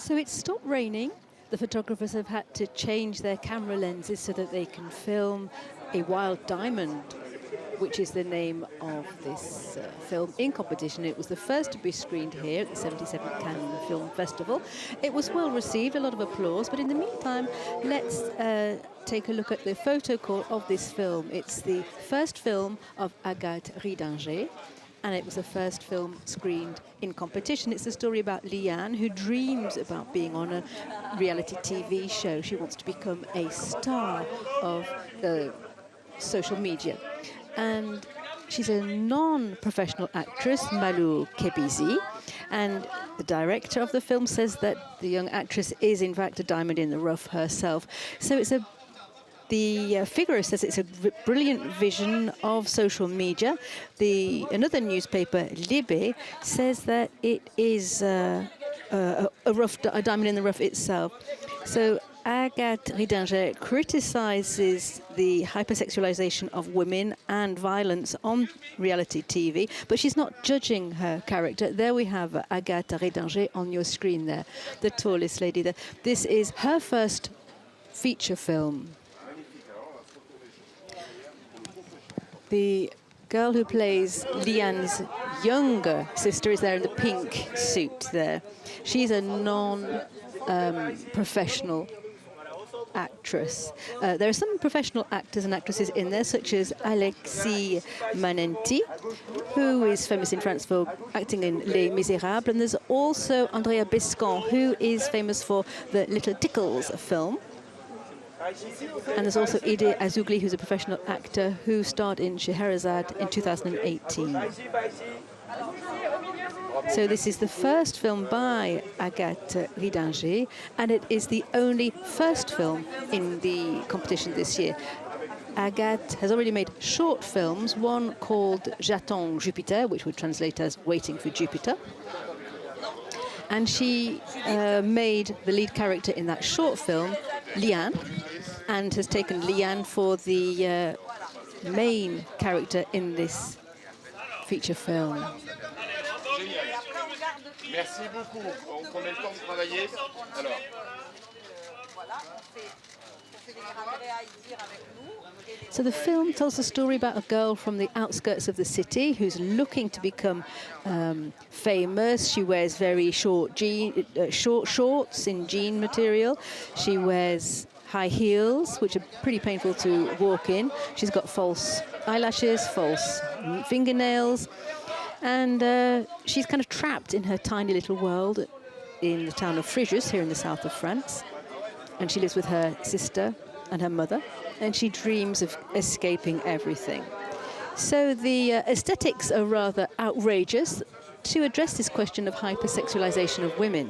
So it's stopped raining. The photographers have had to change their camera lenses so that they can film a wild diamond, which is the name of this film in competition. It was the first to be screened here at the 77th Cannes Film Festival. It was well received, a lot of applause, but in the meantime, let's take a look at the photocall of this film. It's the first film of Agathe Riedinger, and it was the first film screened in competition. It's a story about Liane, who dreams about being on a reality TV show. She wants to become a star of social media. And she's a non-professional actress, Malou Kebizi, and the director of the film says that the young actress is in fact a diamond in the rough herself. So it's the Figaro says it's a brilliant vision of social media. Another newspaper, Libé, says that it is a diamond in the rough itself. So Agathe Riedinger criticizes the hypersexualization of women and violence on reality TV, but she's not judging her character. There we have Agathe Riedinger on your screen there, the tallest lady there. This is her first feature film. The girl who plays Liane's younger sister is there in the pink suit there. She's a non-professional actress. There are some professional actors and actresses in there, such as Alexis Manenti, who is famous in France for acting in Les Misérables, and there's also Andrea Bescon, who is famous for the Little Dickens film. And there's also Ide Azougli, who's a professional actor who starred in Scheherazade in 2018. So this is the first film by Agathe Riedinger, and it is the only first film in the competition this year. Agathe has already made short films, one called J'attends Jupiter, which would translate as Waiting for Jupiter. And she made the lead character in that short film, Liane, and has taken Liane for the main character in this feature film. Merci beaucoup. On met le temps de travailler. Alors. So the film tells a story about a girl from the outskirts of the city who's looking to become famous. She wears very short shorts in jean material. She wears high heels, which are pretty painful to walk in. She's got false eyelashes, false fingernails, and she's kind of trapped in her tiny little world in the town of Fréjus, here in the south of France. And she lives with her sister and her mother, and she dreams of escaping everything. So the aesthetics are rather outrageous to address this question of hypersexualization of women.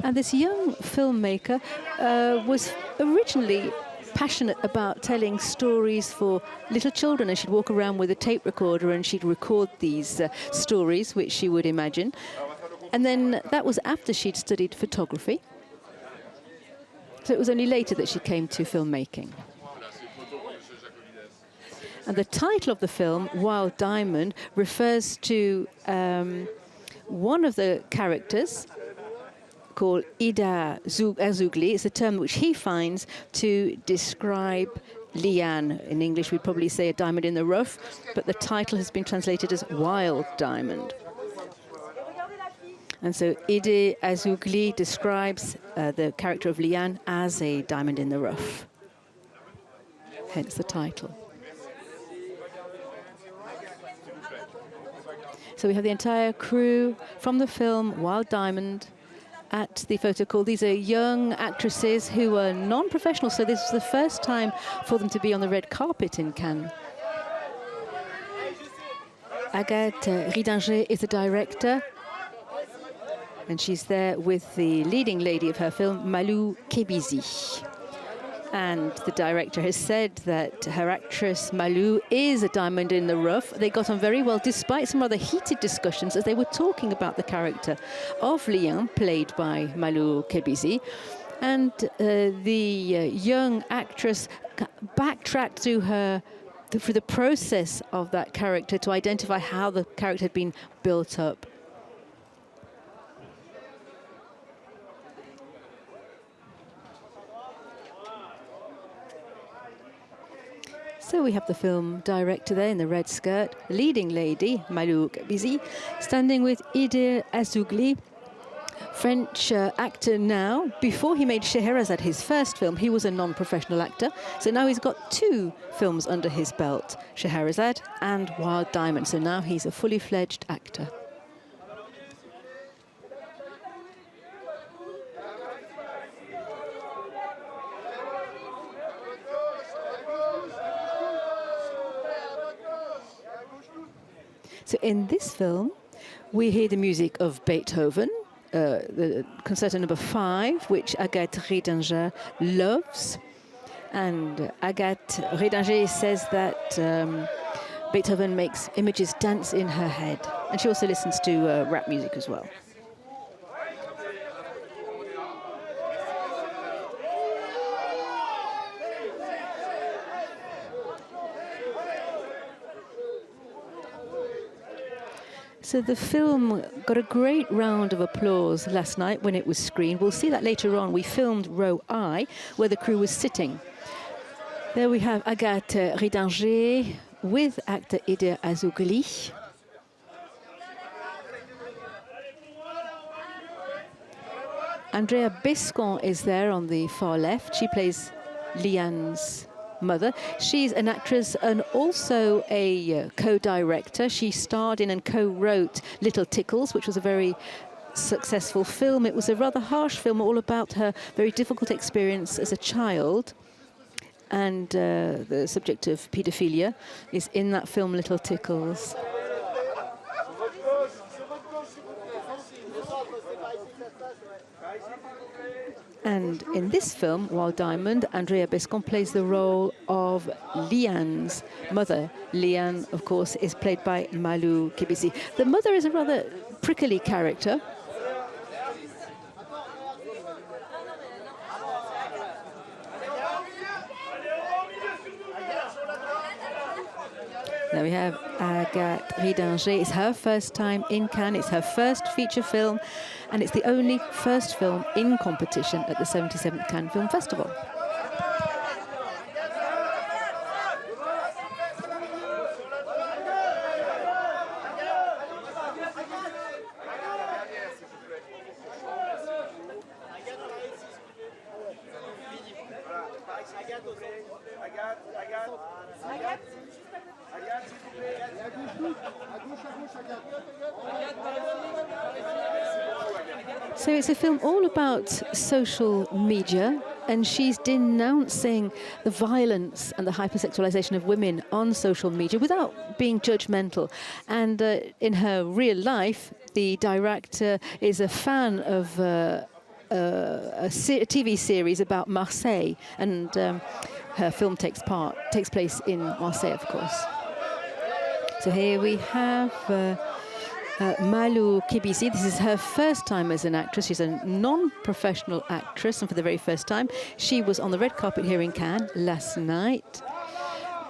And this young filmmaker was originally passionate about telling stories for little children, and she'd walk around with a tape recorder and she'd record these stories which she would imagine. And then that was after she'd studied photography. So it was only later that she came to filmmaking. And the title of the film, Wild Diamond, refers to one of the characters called Ida Azougli. It's a term which he finds to describe Liane. In English, we'd probably say a diamond in the rough, but the title has been translated as Wild Diamond. And so Ide Azougli describes the character of Liane as a diamond in the rough, hence the title. So we have the entire crew from the film Wild Diamond at the photocall. These are young actresses who are non-professional, so this is the first time for them to be on the red carpet in Cannes. Agathe Riedinger is the director, and she's there with the leading lady of her film, Malou Kebizi. And the director has said that her actress, Malou, is a diamond in the rough. They got on very well, despite some rather heated discussions as they were talking about the character of Liane, played by Malou Kebizi. And the young actress backtracked through the process of that character to identify how the character had been built up. So we have the film director there in the red skirt, leading lady, Malou Kabizi, standing with Idir Azougli, French actor now. Before he made Scheherazade his first film, he was a non-professional actor. So now he's got 2 films under his belt, Scheherazade and Wild Diamond. So now he's a fully fledged actor. So in this film, we hear the music of Beethoven, the Concerto No. 5, which Agathe Riedinger loves. And Agathe Riedinger says that Beethoven makes images dance in her head. And she also listens to rap music as well. So the film got a great round of applause last night when it was screened. We'll see that later on. We filmed row I, where the crew was sitting. There we have Agathe Riedinger with actor Idir Azougli. Andrea Bescon is there on the far left. She plays Liane's mother. She's an actress and also a co-director. She starred in and co-wrote Little Tickles, which was a very successful film. It was a rather harsh film all about her very difficult experience as a child. And the subject of paedophilia is in that film, Little Tickles. And in this film, Wild Diamond, Andrea Bescon plays the role of Liane's mother. Liane, of course, is played by Malou Kabizi. The mother is a rather prickly character. Now we have Agathe Riedinger. It's her first time in Cannes. It's her first feature film, and it's the only first film in competition at the 77th Cannes Film Festival. So it's a film all about social media, and she's denouncing the violence and the hypersexualization of women on social media without being judgmental. And in her real life, the director is a fan of a TV series about Marseille, and her film takes place in Marseille, of course. So here we have Malou Kabizi. This is her first time as an actress. She's a non-professional actress, and for the very first time, she was on the red carpet here in Cannes last night,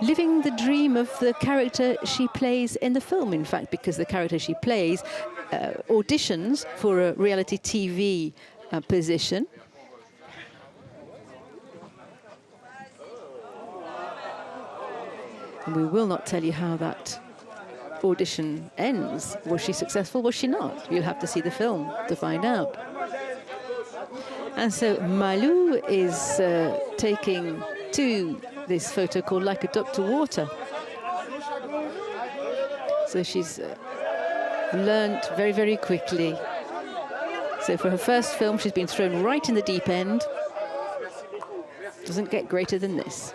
living the dream of the character she plays in the film, in fact, because the character she plays auditions for a reality TV position. And we will not tell you how that audition ends. Was she successful? Was she not? You'll have to see the film to find out. And so Malou is taking to this photo called Like a Duck to Water. So she's learnt very, very quickly. So for her first film, she's been thrown right in the deep end. Doesn't get greater than this.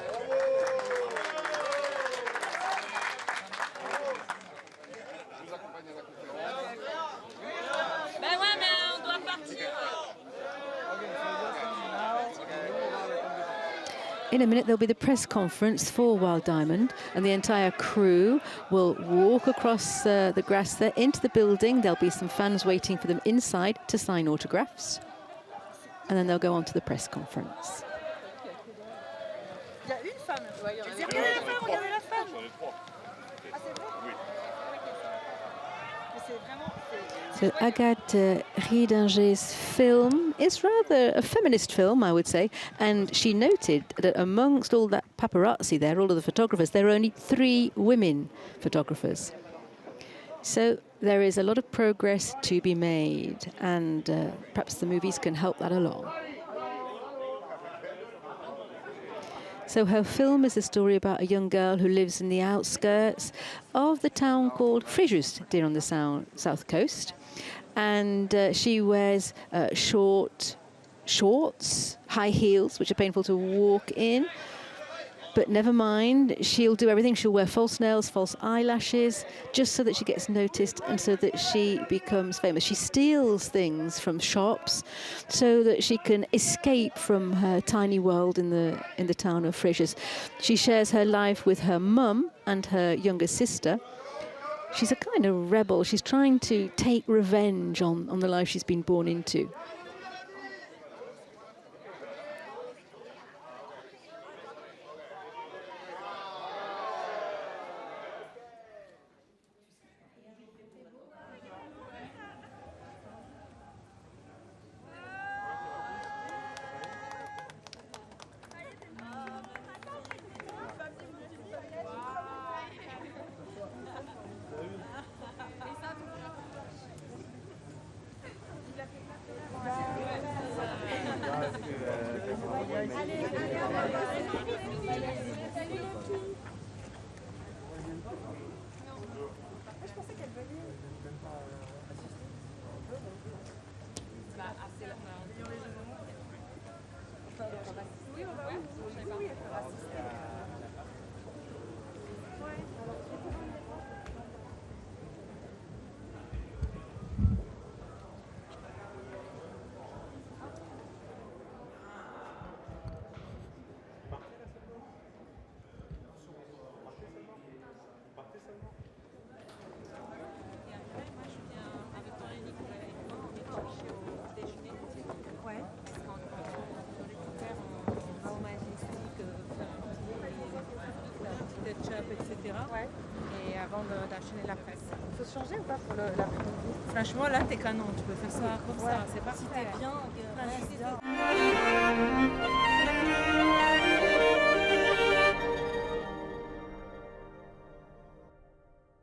In a minute, there'll be the press conference for Wild Diamond, and the entire crew will walk across the grass there into the building. There'll be some fans waiting for them inside to sign autographs. and then they'll go on to the press conference. Il y a une femme. Regardez la femme, regardez la femme. Ah, c'est vrai? Oui. Mais c'est vraiment... So Agathe Riedinger's film is rather a feminist film, I would say, and she noted that amongst all that paparazzi there, all of the photographers, there are only 3 women photographers. So there is a lot of progress to be made, and perhaps the movies can help that along. So her film is a story about a young girl who lives in the outskirts of the town called Fréjus, here on the south coast. And she wears short shorts, high heels, which are painful to walk in. But never mind, she'll do everything. She'll wear false nails, false eyelashes, just so that she gets noticed and so that she becomes famous. She steals things from shops so that she can escape from her tiny world in the town of Fréjus. She shares her life with her mum and her younger sister. She's a kind of rebel. She's trying to take revenge on the life she's been born into. Etc. Ouais. Et avant d'enchaîner la presse. Il faut se changer ou pas pour l'après-midi? Franchement, là, t'es canon. Tu peux faire ça comme ça. C'est pas si t'es bien.